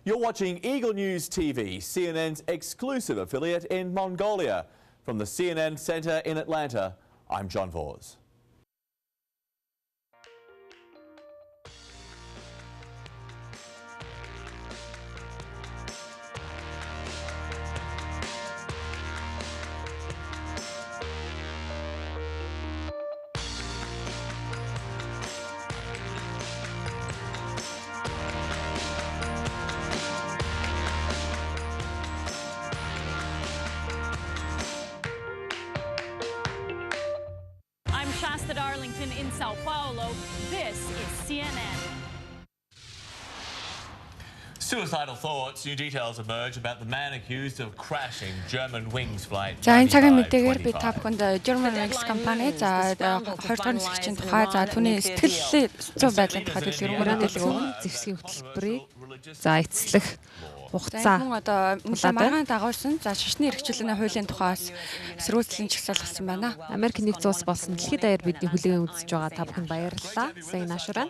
You're watching Eagle News TV, CNN's exclusive affiliate in Mongolia. From the CNN Center in Atlanta, I'm John Vors. In Sao Paulo, this is CNN. Suicidal thoughts. New details emerge about the man accused of crashing German Wings flight. За энэ цагийн мэдээгээр би та бүхэнд German Wings компани за 20 дахь нисгчийн тухай за түүний сэтгэлийн зүйн байдлын тухай дэлгэрэнгүй мэдээлэл өгнө. Зэвсгийн хөтөлбөрийг за эцэслэх хугацаа хүн одоо маргаан дагуулсан за шашны эрхчлэлийн хуулийн тухайс эсрүүцлийн чагсаалгасан байна. Америк нэгдсэн улс болсон дэлхийд даяар бидний хүлээн үзэж байгаа та бүхэнд баярлалаа. Сайн наашраа.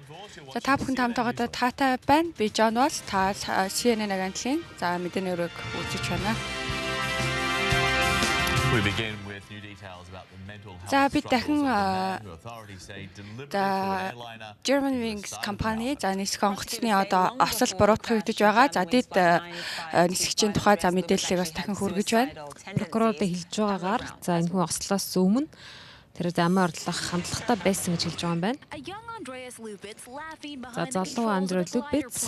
За та бүхэн хамтаагаа таатай байна. Би John Vors та CNN агентлагийн за мэдээний өрөөг үзэж байна. За бид дахин German Wings компани за нисэх онгоцны одоо осол буруутгагдж байгаа. За дид нисгчийн тухай за мэдээллийг бас дахин хүргэж байна. Прокурорд хэлж байгаагаар за энэ хүн ослоос өмнө тэр амиа орлох хандлагатай байсан гэж хэлж байгаа юм байна. За залуу Андрей Лубец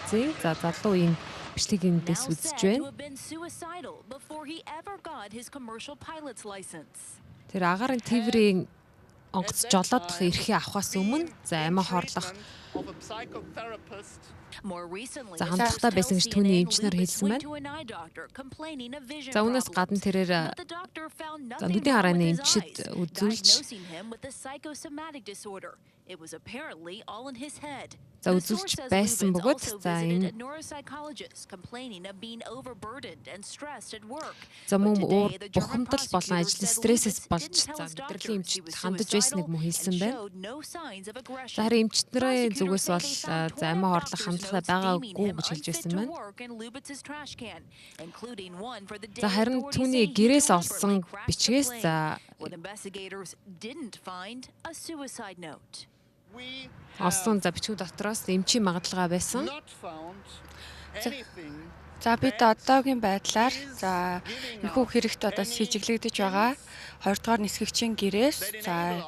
за залуу энэ бичлэгийг эндээс үзэж байна. Тэр агарын тээврийн онгоц жолоодох эрхээ авахаас өмнө за амиа хорлох за хандлагатай байсан гэж түүний эмчнэр хэлсэн байна. За үүнээс гадна тэрээр за нүдийн харааны эмчид үзүүлж за үзүүлж байсан бөгөөд за энэ за мөн бухимдал болон ажлын стрессээс болж за мэдрэлийн эмчид хандаж байсныг мөн хэлсэн байна. За харин эмчтнэрийн зүгээс бол за амиа хорлох хандлагатай байгаагүй гэж хэлж байсан байна. За харин түүний гэрээс олсон бичгээс за олсон за бичгүүд дотроос эмчийн магадлага байсан. За бид одоогийн байдлаар за энэхүү хэрэгт одоо сэжиглэгдэж байгаа 20 дугаар нисгэгчийн гэрээс за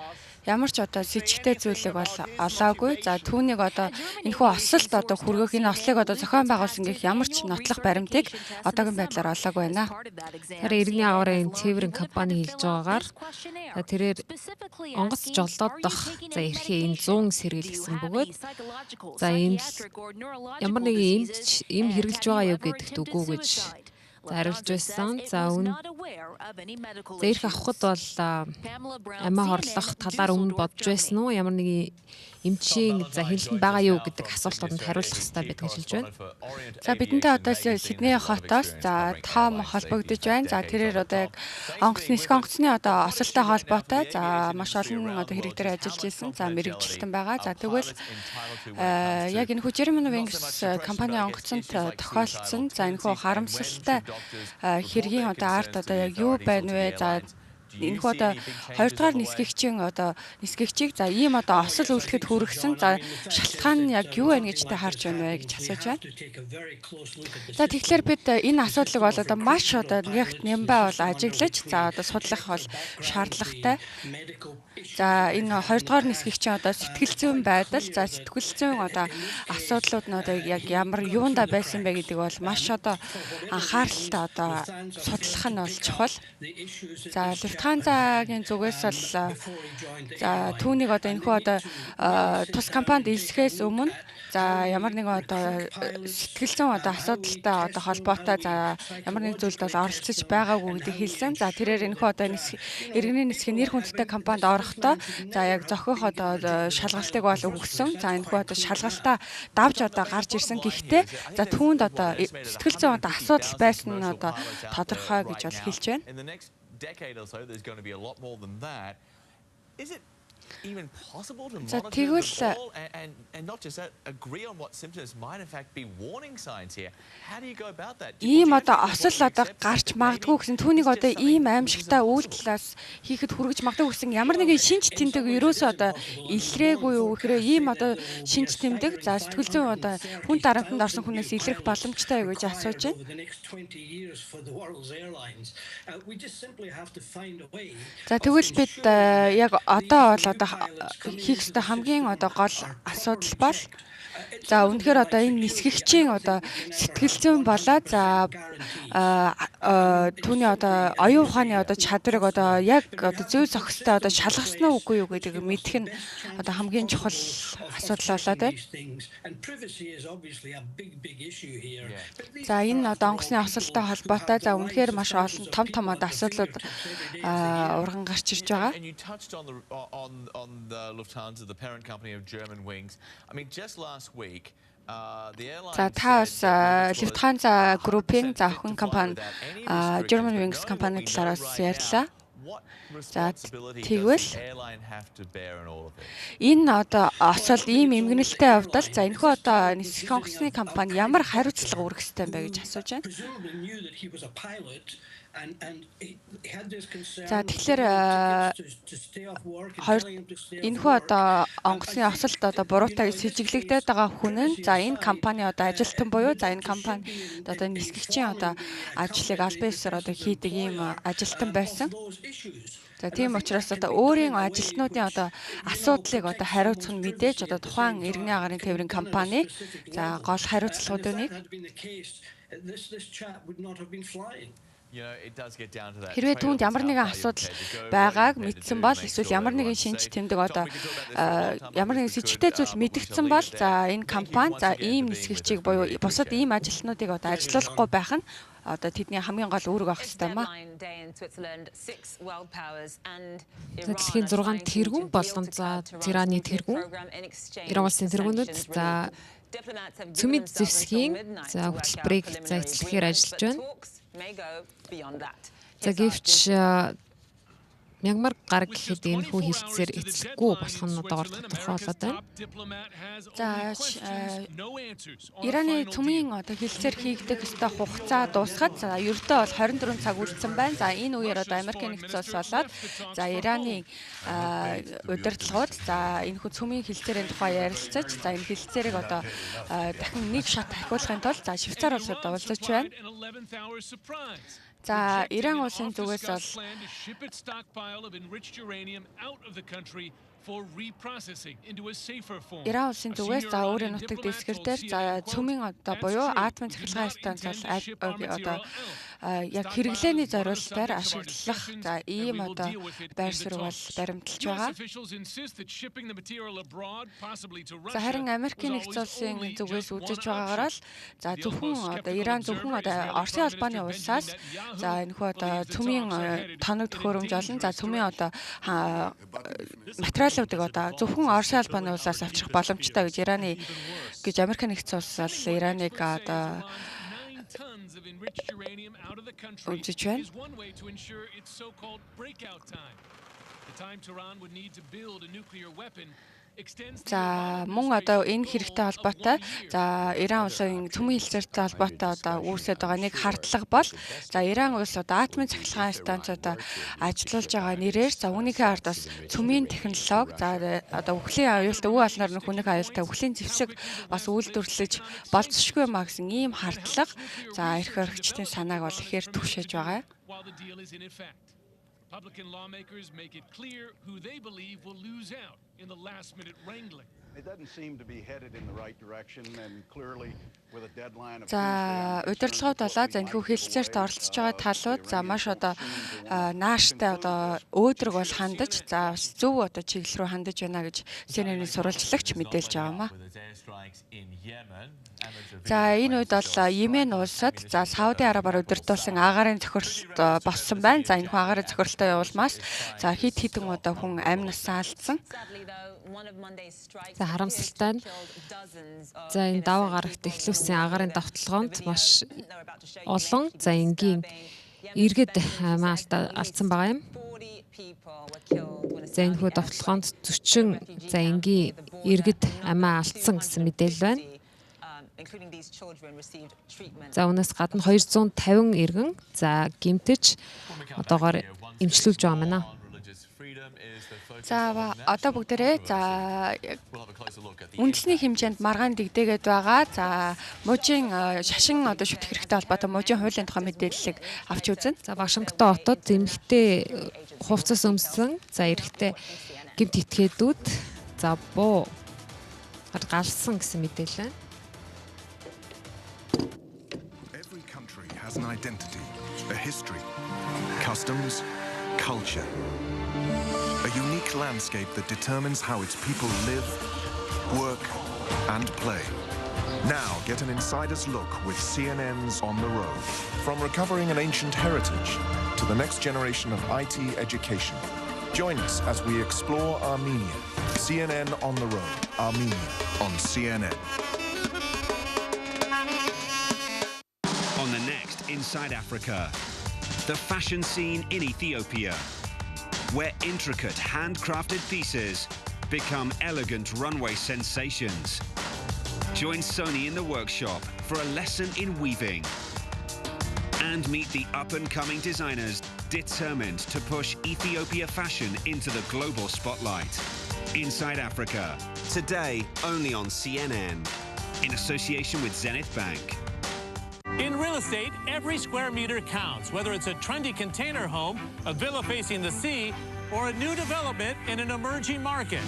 ямар ч одоо сэжигтэй зүйлийг бол олоогүй. За түүнийг одоо энэхүү осолд одоо хүргэх энэ ослыг одоо зохион байгуулсан гэх ямар ч нотлох баримтыг одоогийн байдлаар олоогүй байна. Тэр иргэний агарын тээврийн компани хэлж байгаагаар тэрээр онгоц жолоодох за эрхээ энэ 100 сэргийл гэсэн бөгөөд за энэ ямар нэгэн эм хэрэгжилж байгаа юу гэдэгт үгүй гэж хариулж байсан. За эрх авахд бол амиа хорлох талаар өмнө бодж байсан уу? Ямар нэгэн эмчийн за хэлэлт байгаа юу гэдэг асуултанд хариулах хэрэгтэй байдаг гэж хэлж байна. За бидэнтэй одоо Сидней хотоос за том холбогдож байна. За тэрээр одоо яг нисэх онгоцны одоо осолтой холбоотой за маш олон одоо хэрэг дээр ажиллаж исэн. За мэрэгжилтэн байгаа. За тэгвэл яг энэхүү German Wings компани онгоцонд тохиолдсон за энэхүү харамсалтай хэргийн одоо арт одоо яг юу байна вэ? За энэхүү одоо 20 дугаар нисгэгчийг за ийм одоо осол үлдэхэд хүргэсэн за шалтгаан нь яг юу байна гэж та харж байна вэ гэж асууж байна. За тэгэхээр бид энэ асуудлыг бол одоо маш одоо ягт нямбай бол ажиглаж за одоо судлах бол шаардлагатай. За энэ 20 дугаар нисгэгчийн одоо сэтгэл зүйн байдал за сэтгэл зүйн одоо асуудлууд нь одоо яг ямар юунда байсан бэ гэдэг бол маш одоо анхааралтай одоо судлах нь бол чухал. За Люфтханзагийн зүгээс бол за түүнийг одоо энэхүү одоо тус компанид илсэхээс өмнө за ямар нэгэн одоо сэтгэл зүйн одоо асуудалтай одоо холбоотой за ямар нэгэн зүйлд бол оролцож байгаагүй гэдгийг хэлсэн. За тэрээр энэхүү одоо иргэний нисхийн нэр хүндтэй компанид орохдоо за яг зохиох одоо шалгалтыг бол өгсөн. За энэхүү одоо шалгалтаа давж одоо гарч ирсэн. Гэхдээ за түүнд одоо сэтгэл зүйн одоо асуудал байсан нь одоо тодорхой гэж бол хэлж байна. even possible to За, monitor the тэгвэл- ball and not just that, agree on what symptoms might in fact be warning signs here? How do you go about that? Ийм одоо осол одоо гарч магадгүй гэсэн түүнийг одоо ийм аимшигтай үйлдэлээс хийхэд хүргэж магадгүй гэсэн ямар нэгэн шинж тэмдэг ерөөсөө одоо илрээгүй юу гэхээр ийм одоо шинж тэмдэг за сэтгэл зүйн одоо хүн дарамтанд орсон хүнээс илрэх боломжтой юу гэж асууж байна. За тэгвэл бид яг одоо бол одоо хийх ёстой хамгийн одоо гол асуудал бол за үнэхээр одоо энэ нисгэгчийн одоо сэтгэл зүйн болоод за түүний одоо оюун ухааны одоо чадварыг одоо яг одоо зөв зохистой одоо шалгасан уу үгүй юу гэдэг мэдэх нь одоо хамгийн чухал асуудал болоод байна. За энэ одоо онгоцны осолтой холбоотой за үнэхээр маш олон том одоо асуудлууд урган гарч ирж байгаа. And you touched on the Lufthansa, the parent company of Germanwings. I mean, just last week, the airline За та бас Lufthansa Group-ийн за охин компани Germanwings компани талаар бас ярьлаа. За тэгвэл энэ одоо осол ийм эмгэнэлтэй явдал за энэхүү одоо нисэх онгоцны компани ямар хариуцлага үүрэх ёстой юм бэ гэж асууж байна. За тэгэхээр энэхүү одоо онгоцны осолд одоо буруутайг сэжиглэгдээд байгаа хүн нь за энэ компани одоо ажилтан буюу за энэ компани одоо нисгэгчийн одоо ажлыг аль биесээр одоо хийдэг ийм ажилтан байсан. За тийм учраас одоо өөрийн ажилтнуудын одоо асуудлыг одоо хариуцах нь мэдээж одоо тухайн иргэний агарын тээврийн компани за гол хариуцлагуудын нэг. Хэрвээ түүнд ямар нэгэн асуудал байгааг мэдсэн бол эсвэл ямар нэгэн шинж тэмдэг одоо ямар нэгэн сэжигтэй зүйл мэдгдсэн бол за энэ компани за ийм нисгэгчийг буюу бусад ийм ажилтнуудыг одоо ажилуулахгүй байх нь одоо тэдний хамгийн гол үүрэг авах хэрэгтэй юм аа. Дэлхийн 6 тэргүүн болгон за Ираны тэргүүн Иран улсын тэргүүнүүд за цөмид зэвсгийн за хөтөлбөрийг за эзлэхээр ажиллаж байна. За гэвч Мягмар гариг гэхэд энэ хүү хилцээр эзлэхгүй болох нь одоо тодорхой болоод байна. За Ираны цөмийн одоо хилцээр хийгдэх ёстой хугацаа дуусгаад за ердөө бол 24 цаг үлдсэн байна. За энэ үеэр одоо Америкийн нэгдсэн улс болоод за Ираны удирдлагууд за энэ хүү цөмийн хилцээрийн тухай ярилцаж за энэ хилцээрийг одоо дахин нэг шат ахиулахын тулд за Швейцар улсад уулзаж байна. За Иран улсын зүгээс бол Иран улсын зүгээс за өөрийн нутаг дэвсгэр дээр за цөмийн одоо буюу атомын цахилгаан станц бол одоо яг хэрэглээний зориулалтаар ашиглах за ийм одоо байр суурь бол баримталж байгаа. За харин Америкийн нэгдсэн улсын зүгээс үзэж байгаагаар л за зөвхөн одоо Иран зөвхөн одоо Оросын албаны улсаас за энэхүү одоо цөмийн тоног төхөөрөмж олон за цөмийн одоо материалуудыг одоо зөвхөн Оросын албаны улсаас авчрах боломжтой гэж Америкийн нэгдсэн улс бол Ираныг одоо үзэж байна. За мөн одоо энэ хэрэгтэй холбоотой за Иран улсын цөмийн хилцээртэй холбоотой одоо үүсэж байгаа нэг хардлага бол за Иран улс одоо атомын цахилгаан станцуудаа ажилуулж байгаа нэрээр за үүнийхээ ард бас цөмийн технологи за одоо үхлийн аюултай үе алнаар нь хүнийх аюултай үхлийн зэвсэг бас үйлдвэрлэж болцсошгүй маа гэсэн ийм хардлага за эрх оргичдын санааг бол ихээр түгшээж байгаа. Republican lawmakers make it clear who they believe will lose out in the last-minute wrangling. It doesn't seem to be headed in the right direction and clearly with a deadline of За удирдлагууд болоо за энэхүү хэлцээрт оролцож байгаа талууд за маш одоо нааштай одоо өөдрөг бол хандаж за зөв одоо чиглэл рүү хандаж байна гэж CNN-ийн сурвалжлагч мэдээлж байгаамаа. За энэ үед бол Йемен улсад за Сауди Арабаар удирдуулсан агаарын цохирлт болсон байна. За энэхүү агаарын цохирлтоо явуулмаас за хэд хэдэн удаа хүн амь насаа алдсан. За харамсалтай нь за энэ даваа гарагт эхлүүлсэн агаарын давталгоонд маш олон за энгийн иргэд алдсан байгаа юм. За энэ хүү довтлогоонд 40 за энгийн иргэд амиа алдсан гэсэн мэдээлэл байна. За үүнээс гадна 250 иргэн за гэмтэж одоогоор эмчлүүлж байгаа мана. За одоо бүгдээрээ за үндэсний хэмжээнд маргаан дэгдээгээд байгаа. За мужийн шашин одоо шүтэх хэрэгтэй холбоотой мужийн хуулийн тухай мэдээллийг авч үзэн. За Вашингтон хотод эмэгтэй хувцас өмссөн за эрэгтэй гэмт этгээдүүд за буу галсан гэсэн мэдээлэл байна. Every country has an identity, a history, customs, culture. A unique landscape that determines how its people live, work, and play. Now get an insider's look with CNN's On the Road. From recovering an ancient heritage to the next generation of IT education. Join us as we explore Armenia. CNN On the Road. Armenia on CNN. On the next Inside Africa, the fashion scene in Ethiopia, where intricate handcrafted pieces become elegant runway sensations. Join Sony in the workshop for a lesson in weaving. And meet the up-and-coming designers determined to push Ethiopia fashion into the global spotlight. Inside Africa, today only on CNN, in association with Zenith Bank. In real estate, every square meter counts, whether it's a trendy container home, a villa facing the sea, or a new development in an emerging market.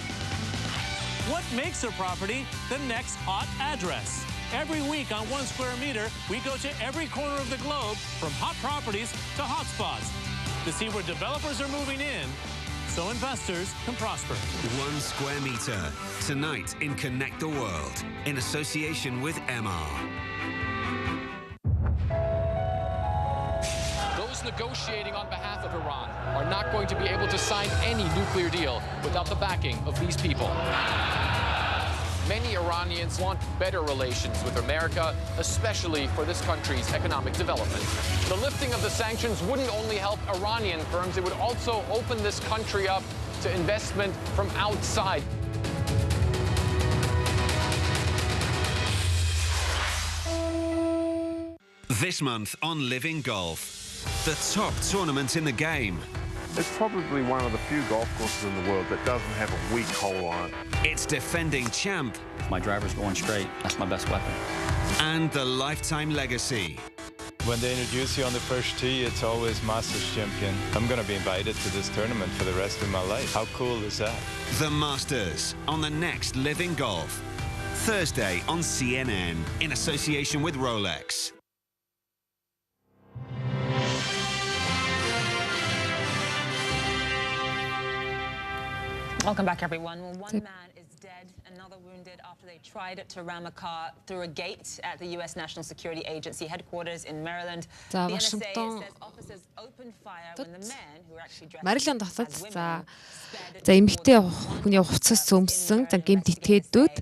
What makes a property the next hot address? Every week on 1 square meter, we go to every corner of the globe, from hot properties to hot spots, to see where developers are moving in, so investors can prosper. 1 square meter, tonight in Connect the World, in association with Mягmar. Those negotiating on behalf of Iran are not going to be able to sign any nuclear deal without the backing of these people. Many Iranians want better relations with America, especially for this country's economic development. The lifting of the sanctions wouldn't only help Iranian firms, it would also open this country up to investment from outside. This month on Living Golf, the top tournament in the game. It's probably one of the few golf courses in the world that doesn't have a weak hole on it. Its defending champ. My driver's going straight. That's my best weapon. And the lifetime legacy. When they introduce you on the first tee, it's always Masters champion. I'm going to be invited to this tournament for the rest of my life. How cool is that? The Masters on the next Living Golf. Thursday on CNN in association with Rolex. Welcome back, everyone. Well, one man is dead, another wounded after they tried to ram a car through a gate at the U.S. National Security Agency headquarters in Maryland. The NSA says officers opened fire when the man who were actually dressed Maryland хотод за эмэгтэй хүний хувцас өмссөн за гэмт этгээдүүд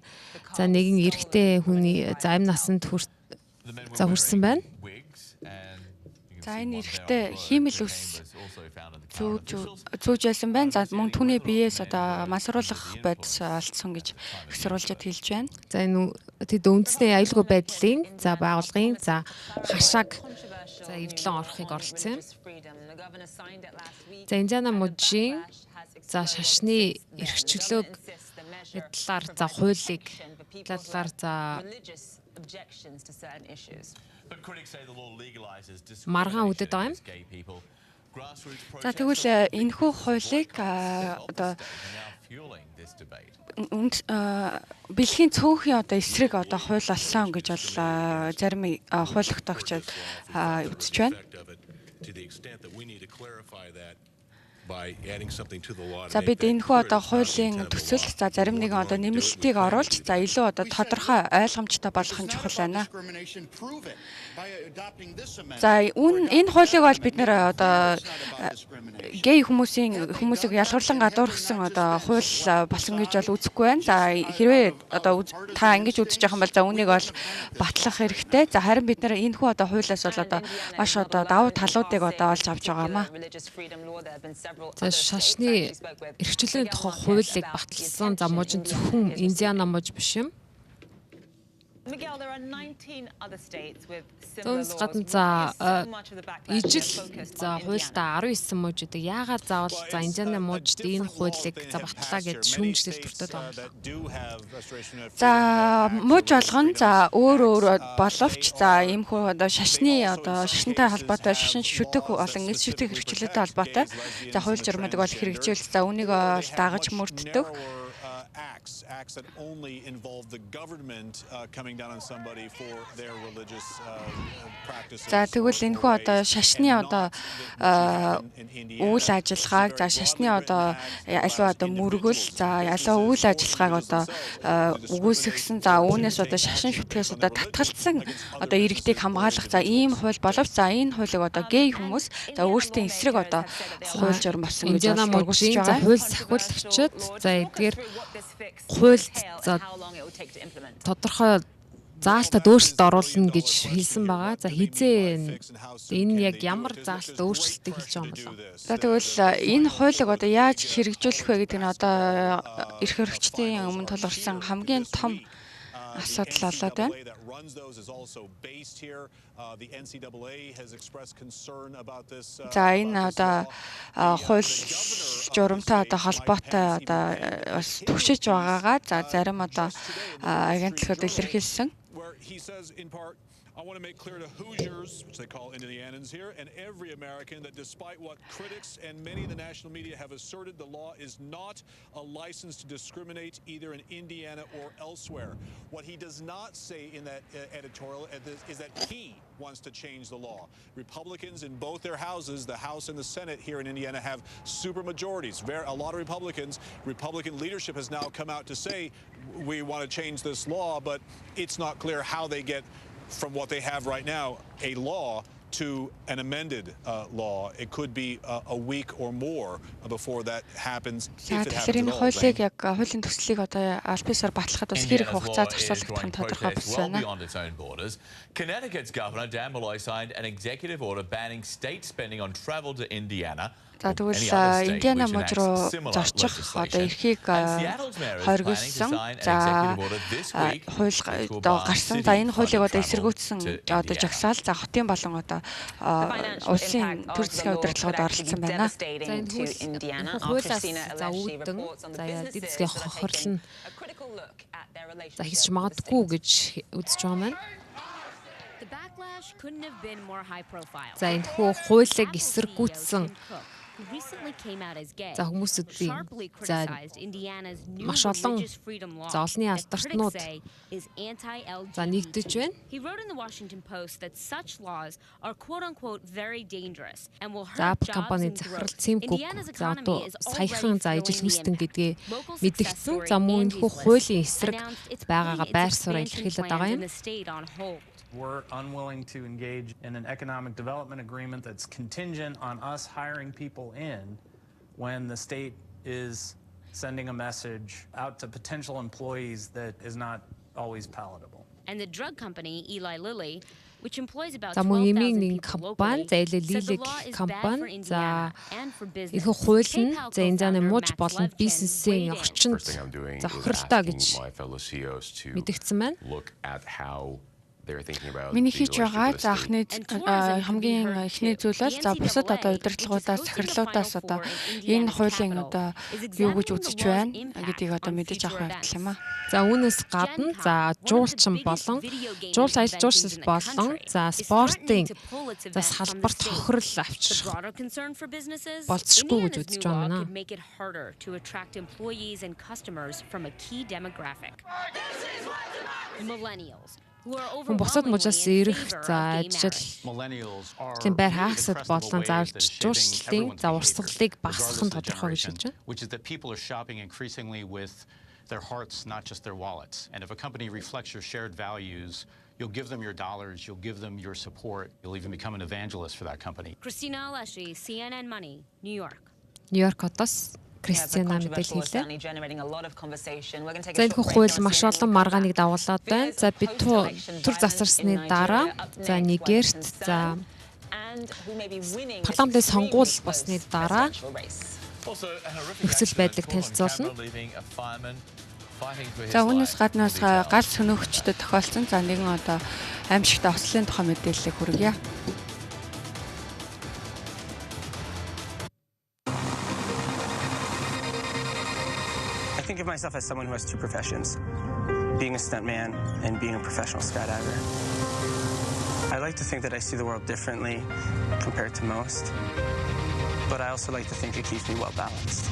за нэгэн эрэгтэй хүний за амь насанд хүрсэн байна. За энэ эрэгтэй хиймэл ус зүүж байсан байна. За мөн түүний биеэс одоо масруулах байдас алдсан гэж их сурвалжид хэлж байна. За энэ тэд үндэсний аюулгүй байдлын за байгууллагын за хашааг за эвдлэн орохыг оролцсон юм. За Индиана мужийн за шашны эрхчлөөг талаар за хуулийг талаар за маргаан үдэд байгаа юм. За тэгвэл энэхүү хуулийг одоо бэлгийн цөөхөн одоо эсрэг одоо хууль болсон гэж бол зарим хууль тогтоогчид үзэж байна. За бид энэхүү одоо хуулийн төсөл за зарим нэгэн одоо нэмэлтийг оруулж за илүү одоо тодорхой ойлгомжтой болгох нь чухал байна. За энэ хуулийг бол бид нэр одоо гей хүмүүсийг ялгарлан гадуурхсан одоо хууль болсон гэж бол үзэхгүй байна. За хэрвээ одоо та ингэж үзэж байгаа юм бол за үүнийг бол батлах хэрэгтэй. За харин бид нэр энэхүү одоо хуулиас бол одоо маш одоо давуу талуудыг одоо олж авч байгаамаа. За шашны эрхчлэлийн тухай хуулийг баталсан. За мужийн зөвхөн Индиана муж биш юм. Miguel, there are 19 other states with Зүүнс гадна ижил за хуультай 19 мужуудыг яагаад заавал за Индианы мужид энэ хуулийг за батлаа гэж шүүмжлэл төртөд байгаа юм. За муж болгон за өөр боловч за ийм хүү одоо шашинтай холбоотой шашин шүтэх болон эс шүтэх хэрэгчлэлтэй холбоотой за хууль журмуудыг бол хэрэгжүүл за үнийг бол дагаж мөрддөг. Acts that only involve the government coming down on somebody for their religious practices. За тэгвэл энэ хүү одоо шашны одоо үйл ажиллагааг за шашны одоо аливаа одоо мөргөл за аливаа үйл ажиллагааг одоо үгүйсгэсэн за үүнээс одоо шашин шүтгэс одоо татгалцсан одоо иргэдийг хамгаалах за ийм хууль боловч за энэ хуулийг одоо гей хүмүүс за өөрсдийн эсрэг одоо хууль журам болсон гэж мужийн за хууль сахиулагчид за эдгээр хуульд за тодорхой заалтад өөрчлөлт оруулна гэж хэлсэн байгаа. За хизээ энэ яг ямар заалтад өөрчлөлтийг хэлж байгаа юм бол. За тэгвэл энэ хуулийг одоо яаж хэрэгжүүлэх вэ гэдэг нь одоо эрх хэрэгчдийн өмнө тулгарсан хамгийн том асуудал болоод байна. За энэ одоо хууль журамтай одоо холбоотой одоо бас төвшиж байгаагаа за зарим одоо агентлагууд илэрхийлсэн. I want to make clear to Hoosiers, which they call Indianans here, and every American that despite what critics and many of the national media have asserted, the law is not a license to discriminate either in Indiana or elsewhere. What he does not say in that editorial is that he wants to change the law. Republicans in both their houses, the House and the Senate here in Indiana, have super majorities. A lot of Republican leadership has now come out to say, we want to change this law, but it's not clear how they get from what they have right now, a law to an amended law. It could be a week or more before that happens. If it happens at all. Хуулийг яг хуулийн төслийг одоо аль бисаар батлахад бас хэр их хугацаа зарцуулагдах нь тодорхой болсон байна. Connecticut's Governor Dan Malloy signed an executive order banning state spending on travel to Indiana. За тэгвэл Индиана муж руу зорчих одоо эрхийг хоригдсон. За хууль одоо гарсан. За энэ хуулийг одоо эсэргүүцсэн одоо жагсаал за хотын болон одоо улсын төр засгийн удирдлагад оролцсон байна. За энэ хуулиас за үүдэн за эдийн засгийн хохирлон за хийж магадгүй гэж үзэж байгаа маань. За энэ хуулийг эсэргүүцсэн за хүмүүсүүдийн за маш олон за олонний алдартнууд за нэгдэж байна. За Apple компани захирал Tim Cook за одоо саяхан за ижил хүстэн гэдгээ мэдгдсэн. За мөн энэ хуулийн эсрэг байгаагаа байр сууриа илэрхийлээд байгаа юм. We're unwilling to engage in an economic development agreement that's contingent on us hiring people in when the state is sending a message out to potential employees that is not always palatable. And the drug company Eli Lilly, which employs about 12,000 компани за Лилиг компани за их хууль нь за Индианы муж болон бизнесийн орчинд за хохирлоо гэж мэдгдсэн байна. Миний хийж байгаа за анхны хамгийн эхний зүйл бол за бусад одоо удирдлагуудаас захирлуудаас одоо энэ хуулийн одоо юу гэж үзэж байна гэдгийг одоо мэдэж авах явдал юм аа. За үүнээс гадна за жуулчин болон аялал жуулчлал болон за спортын за салбарт хохирол авчрах болцсохгүй гэж үзэж байна. Хүн бусад мужаас ирэх за ажил тийм байр хаасад болон заавалж жуулчлалын за урсгалыг багасгах нь тодорхой гэж хэлж байна. Their hearts, not just their wallets. And if a company reflects your shared values, you'll give them your dollars, you'll give them your support, you'll even become an evangelist for that company. Christina Alessi, CNN Money, New York. Нью-Йорк хотоос Кристина мэдээлэл хэлээ. За энэ хууль маш олон маргааныг дагуулад байна. За бид төр засарсны дараа за Нигерт за парламентын сонгуул болсны дараа нөхцөл байдлыг танилцуулна. За үүнээс гаднаас гал сөнөөгчдөд тохиолдсон за нэгэн одоо аимшигтай ослын тухай мэдээллийг хүргье. I think of myself as someone who has two professions, being a stuntman and being a professional skydiver. I like to think that I see the world differently compared to most, but I also like to think it keeps me well balanced.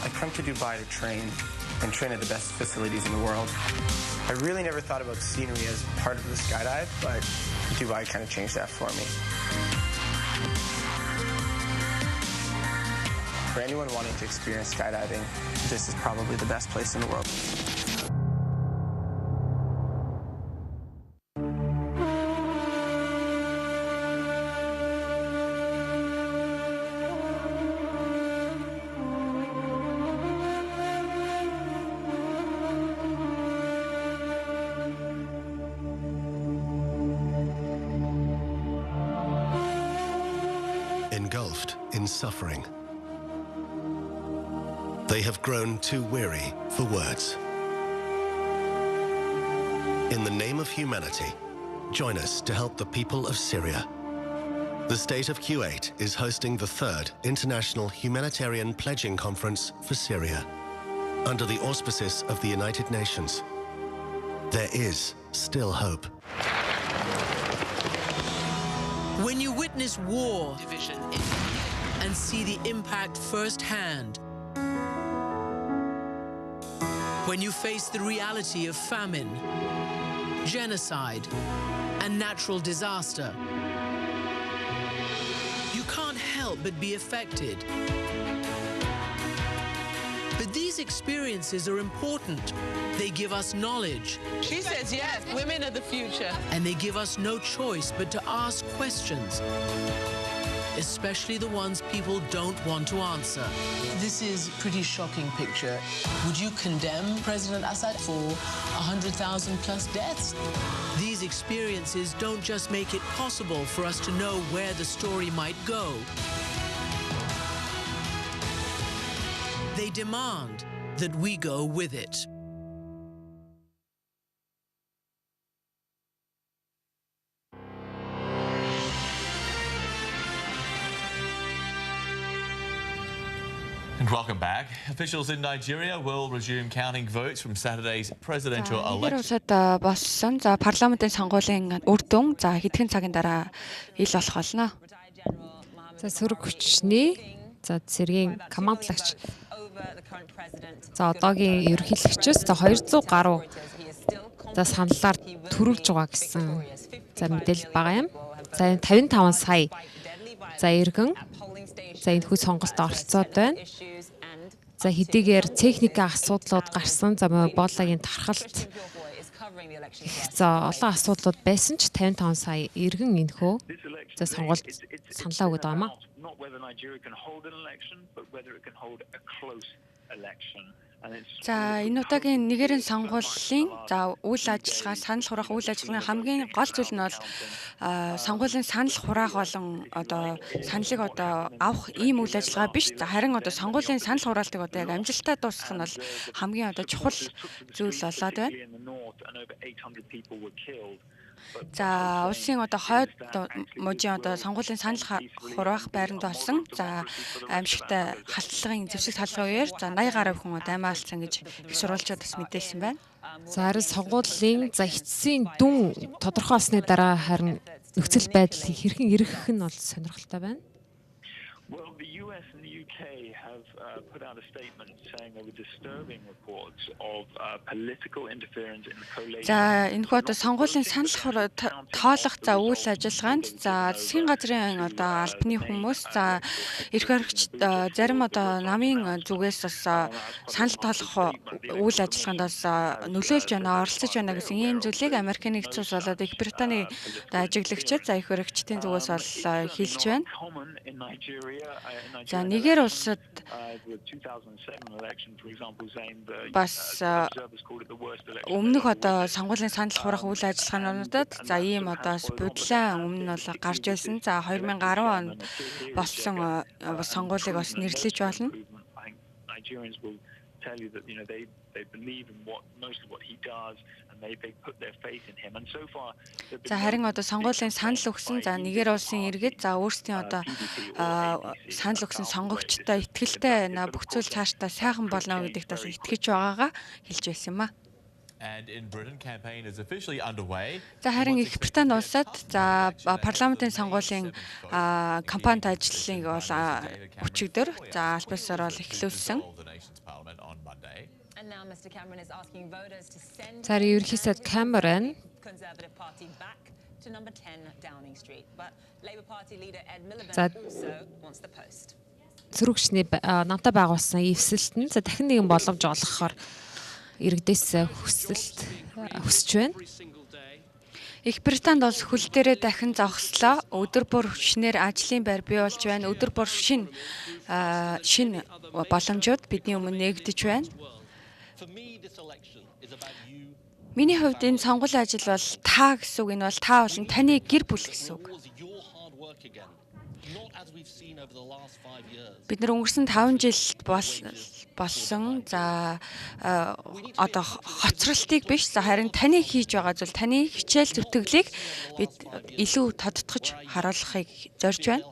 I come to Dubai to train and train at the best facilities in the world. I really never thought about scenery as part of the skydive, but Dubai kind of changed that for me. For anyone wanting to experience skydiving, this is probably the best place in the world. Engulfed in suffering, they have grown too weary for words. In the name of humanity, join us to help the people of Syria. The state of Kuwait is hosting the 3rd International Humanitarian Pledging Conference for Syria, under the auspices of the United Nations. There is still hope. When you witness war, division, and see the impact firsthand, when you face the reality of famine, genocide, and natural disaster, you can't help but be affected. But these experiences are important. They give us knowledge. She says yes, women are the future. And they give us no choice but to ask questions, especially the ones people don't want to answer. This is a pretty shocking picture. Would you condemn President Assad for 100,000 plus deaths? These experiences don't just make it possible for us to know where the story might go. They demand that we go with it. And welcome back. Officials in Nigeria will resume counting votes from Saturday's presidential election. Болсон. За парламентын сонгуулийн үр дүн за хэдхэн цагийн дараа ил болох болно. За сөрөг хүчний за цэргийн командлагч за одоогийн ерөнхийлөгчөөс за 200 гаруй за саналаар төрүүлж байгаа гэсэн за мэдээлэл байгаа юм. За 55 сая за иргэн за энэ хүү сонголтод оролцоод байна. За хэдийгээр техникийн асуудлууд гарсан за бооллагын тархалт за олон асуудлууд байсан ч 55 сая иргэн энэ хүү за сонголт саналаа өгöd байгаа маа. Not whether Nigeria can hold an election, but whether it can hold a close election. За энэ удаагийн нэгэрийн сонгуулийн за үйл ажиллагаа санал хураах үйл ажиллагааны хамгийн гол зүйл нь бол сонгуулийн санал хураах болон одоо саналыг одоо авах ийм үйл ажиллагаа биш. За харин одоо сонгуулийн санал хураалтыг одоо яг амжилттай дуусгах нь бол хамгийн одоо чухал зүйл болоод байна. За улсын одоо хойд мужийн одоо сонгуулийн санал хураах байранд болсон. За аимшигтай халдлагын зэвсэг талхын үеэр за 80 гаруй хүн аймаа алдсан гэж их сурвалжууд бас мэдээлсэн байна. За харин сонгуулийн за эцсийн дүн тодорхой болсны дараа харин нөхцөл байдлыг хэрхэн эргэх нь бол сонирхолтой байна. Well, the US and the UK have put out a statement saying there were disturbing reports of political interference in the collation. За энэ хүү одоо сонгуулийн санал тоолох за үйл ажиллагаанд за засгийн газрын одоо албаны хүмүүс за эрх баригчид зарим одоо намын зүгээс бас санал тоолох үйл ажиллагаанд бас нөлөөлж байна, оролцож байна гэсэн ийм зүйлийг Америкийн нэгдсэн улс болоод Их Британий ажиглагчид за эрх баригчдын зүгээс бол хэлж байна. За Нигер улсад бас өмнөх одоо сонгуулийн санал хурах үйл ажиллагаануудад за ийм одоо будлаа өмнө нь бол гарч байсан. За 2010 онд болсон сонгуулийг бас нэрлэж болно. Tell you that they believe in mostly what he does and they put their faith in him and so far. За харин одоо сонгуулийн санал өгсөн за Нигер улсын иргэд за өөрсдийн одоо санал өгсөн сонгогчтой итгэлтэй бүх зүйл цаашдаа сайхан болно гэдэгт бас итгэж байгаагаа хэлж байсан юм а. And in Britain, campaign is officially underway. За харин Их Британь улсад за парламентын сонгуулийн кампанит ажлыг бол өчигдөр за албасаар бол эхлүүлсэн. За ерөнхийдөө Камерон за зөрөгчний намтаа байгуулсан эвсэлтэнд за дахин нэгэн боломж олгохоор иргэдээс хүсэж байна. Их Британд бол хөл дээрээ дахин зогслоо. Өдөр бүр шинээр ажлын байр бий болж байна. Өдөр бүр шин боломжууд бидний өмнө нэгдэж байна. Миний хувьд энэ сонгуулийн ажил бол та гэсэн үг. Энэ бол та болон таны гэр бүл гэсэн үг. Бид нар өнгөрсөн 5 жилд болсон за одоо хоцролтыг биш за харин таны хийж байгаа зүйл таны хичээл зүтгэлийг бид илүү тодтогч харуулахыг зорж байна.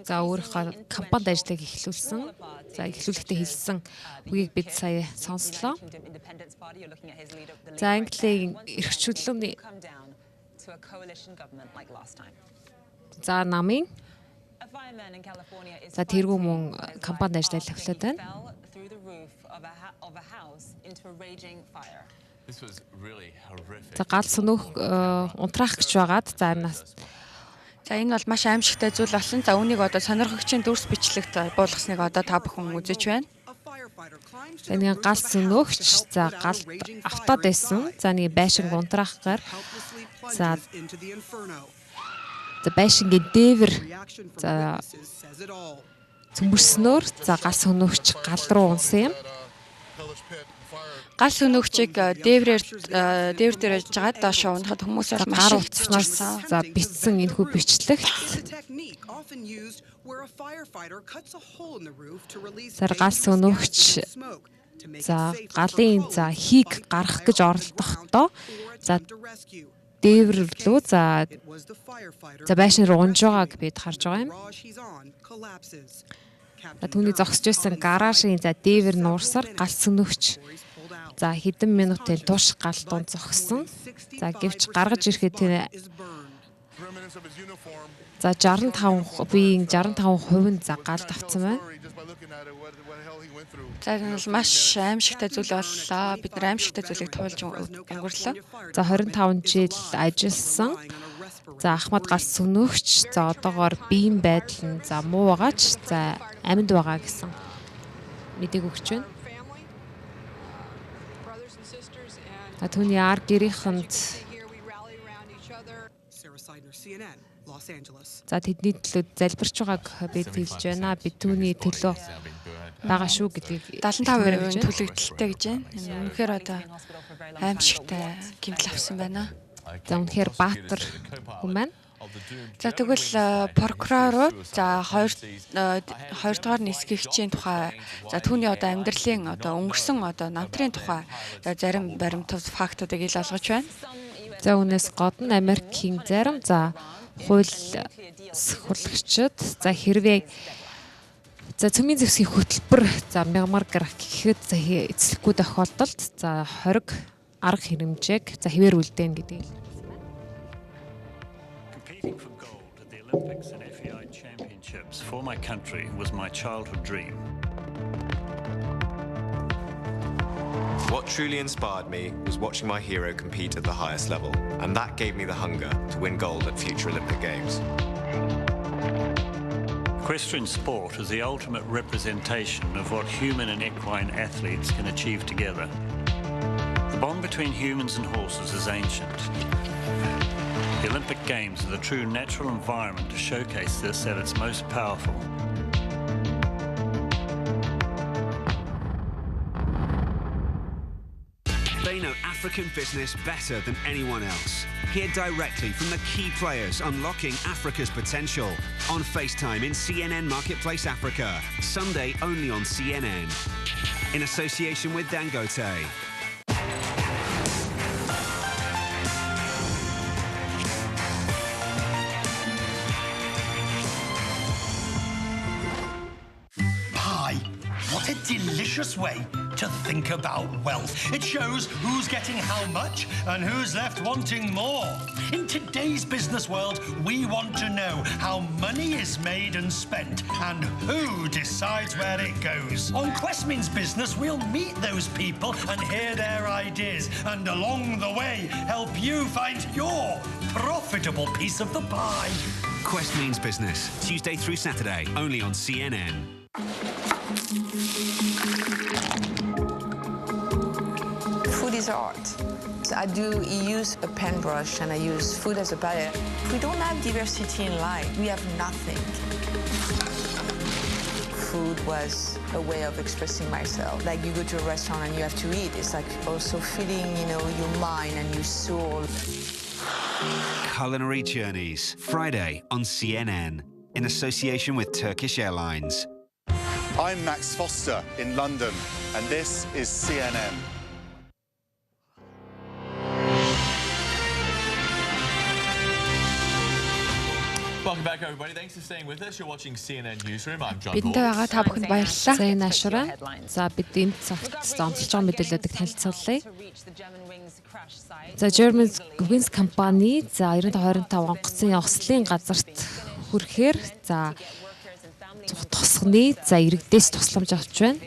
За өөрийнхөө кампанит ажлыг эхлүүлсэн. За эхлүүлэхдээ хэлсэн үгийг бид сая сонслоо. За Английн эрхчлөлөөний за намын за тэргүй мөн кампанит ажил эхлүүлээд байна. За гал сүнөх унтраах гэж байгаад за амнаас за энэ бол маш аимшигтай зүйл болсон. За үүнийг одоо сонирхогчийн дүрс бичлэгт буулгасныг одоо та бүхэн үзэж байна. За нэг гал сүнөгч за гал автод байсан. За нэг байшинг унтраахгаар за байшингийн дээвэр за цөмөрснөөр за гал сүнөгч гал руу унсан юм. Гал сүнөгчийг дээвэр дээр яж байгаа доошоо унахад хүмүүс бол маш утаснаас за битсэн энэхүү бичлэгт за гал сүнөгч за галын за хийг гарах гэж оролдохдоо за дээвэр рүү за байшин руу унж байгааг бид харж байгаа юм. Түүний зогсож байсан гаражийн за дээвэр нуурсаар гал сүнөгч за хэдэн минутын турш гал дунд зогссон. За гэвч гаргаж ирэхэд тэр за 65% нь за галд авсан байна. За энэ бол маш аимшигтай зүйл боллоо. Бид нар аимшигтай зүйлийг туулж өнгөрлөө. За 25 жил ажилласан. За Ахмад гал сүнөгч за одоогоор биеийн байдал нь за муу байгаач за амьд байгаа гэсэн мэдээг өгч байна. Түүний ар гэрийнхэнд за тэдний төлөө залбирч байгааг бид хэлж байна. Бид түүний төлөө байгаа шүү гэдгийг 75% төлөгдөлтэй гэж байна. Энэ үнэхээр одоо аимшигтай гэмтэл авсан байна. За үнэхээр баатар хүн байна. За тэгвэл прокурорууд за 2 дугаар нисгэгчийн тухай за түүний одоо амьдралын одоо өнгөрсөн одоо намтрын тухай за зарим баримтууд фактуудыг ил олгож байна. За үүнээс гадна Америкийн зарим за хууль сахиулагчид за хэрвээ за цөмийн зэвсгийн хөтөлбөр за Мягмар гэхэд за эцлэхгүй тохиолдолд за хориг арга хэмжээг за хэвээр үлдээн гэдэг. Olympics and FEI championships for my country was my childhood dream. What truly inspired me was watching my hero compete at the highest level, and that gave me the hunger to win gold at future Olympic Games. Equestrian sport is the ultimate representation of what human and equine athletes can achieve together. The bond between humans and horses is ancient. The Olympic Games are the true natural environment to showcase this at its most powerful. They know African business better than anyone else. Hear directly from the key players unlocking Africa's potential on FaceTime in CNN Marketplace Africa. Sunday only on CNN. In association with Dangote. Pie. What a delicious way to think about wealth. It shows who's getting how much and who's left wanting more. In today's business world, we want to know how money is made and spent and who decides where it goes. On Quest Means Business, we'll meet those people and hear their ideas and along the way help you find your profitable piece of the pie. Quest Means Business, Tuesday through Saturday, only on CNN. Food is art. I do use a pen brush and I use food as a palette. If we don't have diversity in life, we have nothing. Food was a way of expressing myself. Like you go to a restaurant and you have to eat. It's like also feeding, your mind and your soul. Culinary Journeys, Friday on CNN, in association with Turkish Airlines. I'm Max Foster in London, and this is CNN. Welcome back, everybody. Thanks for staying with us. You're watching CNN Newsroom. I'm John Бидэнтэй байгаа та бүхэнд баярлалаа. За энэ ашраа. За бид энэ цагт онцолж байгаа мэдээлэлүүдийг танилцуулъя. За Germanwings компани за 9225 онгоцны ослын газарт хүрэхээр за тосгоны за иргэдээс тусламж авч байна.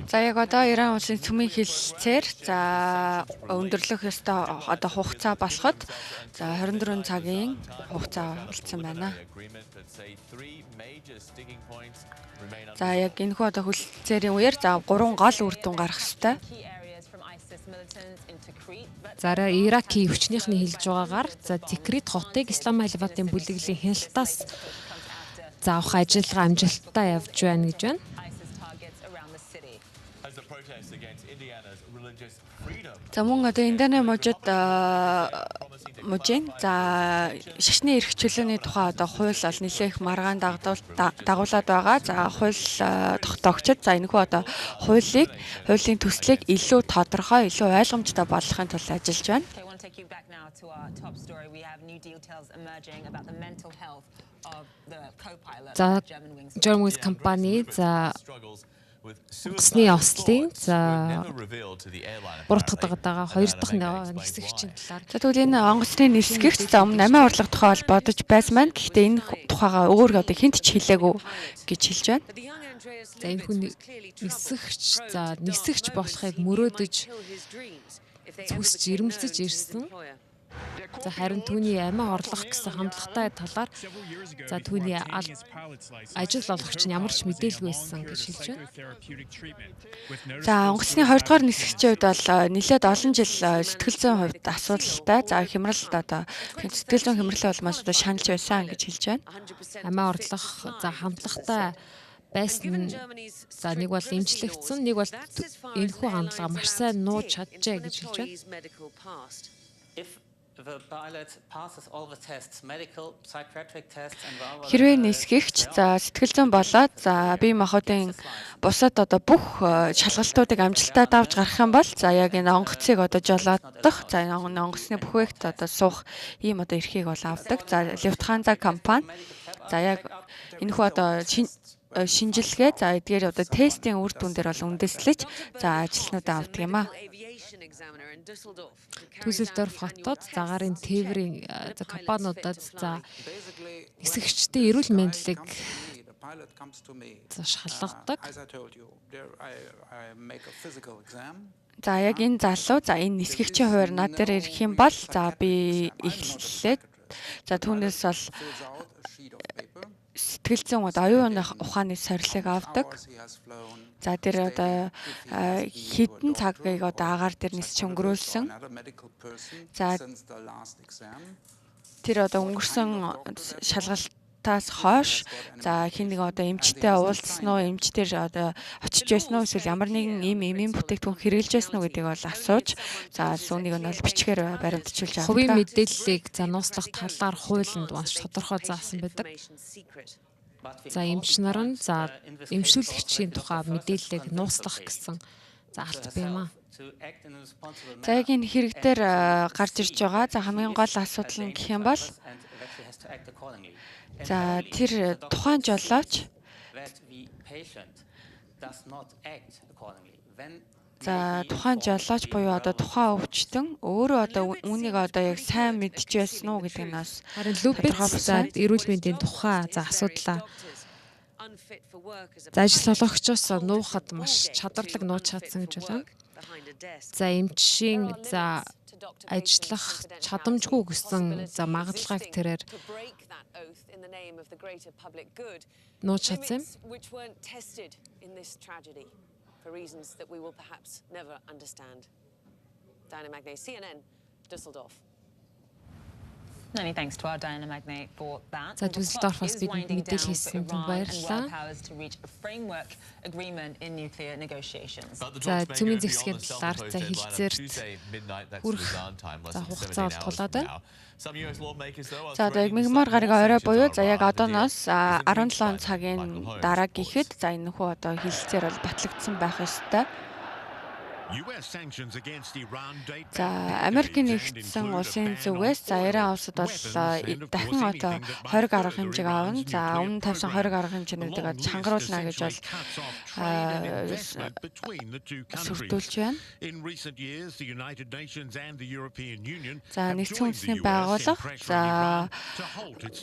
За яг одоо Иран улсын цөмийн хилцээр за өндөрлөх ёстой одоо хугацаа болоход за 24 цагийн хугацаа болцсон байна. За яг энэхүү одоо хилцээрийн үеэр за 3 гол үр дүн гарах ёстой. Зараа Иракийн өвчнийхний хэлж байгаагаар за Тикрит хотыг Ислам халифатын бүлэглэлийн хяналтаас за авах ажиллагаа амжилттай явж байна гэж байна. За мөн одоо Индианы мужид мужийн за шашны эрх чөлөөний тухай одоо хууль бол нэлээх маргаан дагуулад байгаа. За хууль тогтоогчид за энэхүү одоо хуулийн төслийг илүү тодорхой, илүү ойлгомжтой болгохын тулд ажиллаж байна. За Germanwings компани за онгоцны ослын за буруутгадаг байгаа хоёр дахь нисгэгчийн талаар. За тэгвэл энэ онгоцны нисгэгч за өмнө амиа урлах тухай бол бодож байсан маань. Гэхдээ энэ тухайгаа өөр одоо хинт ч хэлээгүй гэж хэлж байна. За энэ хүн нисгэгч болохыг мөрөөдөж зүсч ирмэлцэж ирсэн. За харин түүний амиа орлох гэсэн хандлагатай талаар за түүний ажил олгогч нь ямар ч мэдээлгүй байсан гэж хэлж байна. За онгоцны 2 дугаар нисгэгчийн хувьд бол нэлээд олон жил сэтгэл зүйн хувьд асуудалтай. За хямралт одоо сэтгэл зүйн хямрал бол маш одоо шаналж байсан гэж хэлж байна. Амиа орлох за хандлагатай байсан. За нэг бол эмчлэгдсэн, нэг бол энэхүү хандлага маш сайн нууж чаджээ гэж хэлж байна. Хэрвээ нисгэгч за сэтгэл зүйн болоод за бие махбодын бусад одоо бүх шалгалтуудыг амжилттай давж гарах юм бол за яг энэ онгоцыг одоо жолоодох за энэ онгоцны бүхээгт одоо суух ийм одоо эрхийг бол авдаг. За Lufthansa компани за яг энэхүү одоо шинжилгээ за эдгээр одоо тестийн үр дүн дээр бол үндэслэж за ажилтнуудаа авдаг юм аа. Düsseldorf хотод загарын тээврийн компаниудад за нисгэгчдийн эрүүл мэндлийг шалгадаг. За яг энэ залуу за энэ нисгэгчийн хувьд над дээр ирэх юм бол за би эхлээд за түүнээс бол сэтгэлзэн оюун ухааны сорилыг авдаг. За тэр одоо хідэн цагийг одоо агаар дээр нисч өнгөрүүлсэн. За тэр одоо өнгөрсөн шалгалтаас хойш за хин нэг одоо эмчтэй уулзсан уу, эмчтэр одоо очиж байсан уу, эсвэл ямар нэгэн эмийн бүтээгдэхүүн хэрэглэж байсан уу гэдгийг бол асууж за сүүнийг нь бол бичгээр баримтжуулж авдаг. Хувийн мэдээллийг за нууцлах талаар хуулинд маш тодорхой заасан байдаг. За эмч нар нь за эмшүүлэгчийн тухай мэдээллийг нууцлах гэсэн заалт байна. За яг энэ хэрэг дээр гарч ирж байгаа. За хамгийн гол асуудал нь гэх юм бол за тэр тухайн жолооч за тухайн жолооч буюу одоо тухайн өвчтөн өөрөө одоо үүнийг одоо яг сайн мэдчихсэн үү гэдэг нь бас харин лүбэц за эрүүл мэндийн тухай за асуудлаа за ажил олгогчоос нуухад маш чадварлаг нууж чадсан гэж байна. За эмчийн за ажиллах чадамжгүй гэсэн за магадлалыг тэрээр нууж чадсан. For reasons that we will perhaps never understand. Diana Magnay, CNN, Düsseldorf. Many thanks to our Diana Magnay for that. За Düsseldorf-аас бид мэдээлэл хийсэн баярлалаа. To reach a framework agreement in nuclear negotiations. За цөмийн зэвсгийн талаар за хилцээрт хүрэх за хугацаа бол тулаад байна. За одоо яг Мягмар гариг орой буюу за яг одооноос 17 цагийн дараа гэхэд за энэ нөхөө одоо хилцээр бол батлагдсан байх ёстой. За Америкийн нэгдсэн улсын зүгээс за Иран улсад бол дахин одоо 20 арга хэмжээг авна. За өмнө тавьсан 20 арга хэмжээнүүдийг чангаруулна гэж бол сүрдүүлж байна. За нэгдсэн үндэсний байгууллага за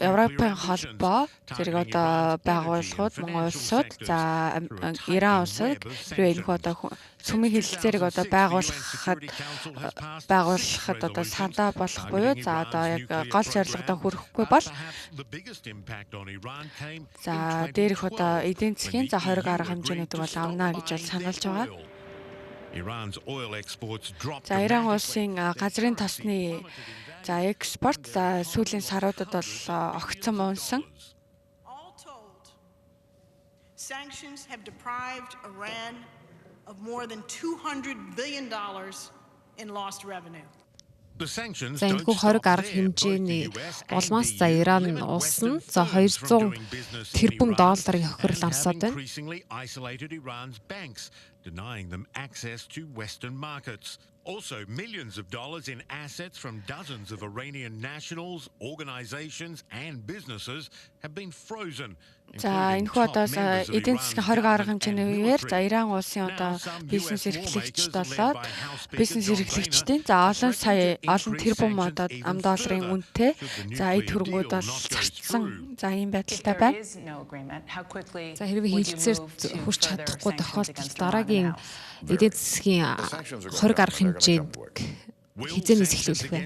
Европын холбоо зэрэг одоо байгууллагууд мөн улсууд за Иран улсад хэрвээ энэ одоо цөмийн хилцээрийг одоо байгуулахад одоо сандаа болох буюу за одоо яг гол зорилгодоо хүрэхгүй бол за дээрх одоо эдийн засгийн за 20 арга хэмжээнүүдийг бол авна гэж бол сануулж байгаа. За Иран улсын газрын тосны за экспорт за сүүлийн саруудад бол огцом унсан. Sanctions have deprived Iran of more than $200 billion in lost revenue. За энэхүү 20 арга хэмжээний улмаас за Иран улс нь за 200 тэрбум долларын хохирол амсаад байна. Also, millions of dollars in assets from dozens of Iranian nationals, organizations and businesses have been frozen. За энэхүү одоо эдийн засгийн 20 арга хэмжээний үеэр за Иран улсын одоо бизнес эрхлэгчд болоод бизнес эрхлэгчдийн за олон тэрбум одоо ам долларын үнэтэй за эд хөрөнгүүд бол зарцсан за ийм байдалтай байна. За хэрвээ хилцээр хүрч чадахгүй тохиолдолд дараагийн эдийн засгийн 20 арга хэмжээнд хизэнээс эхлүүлэх вэ?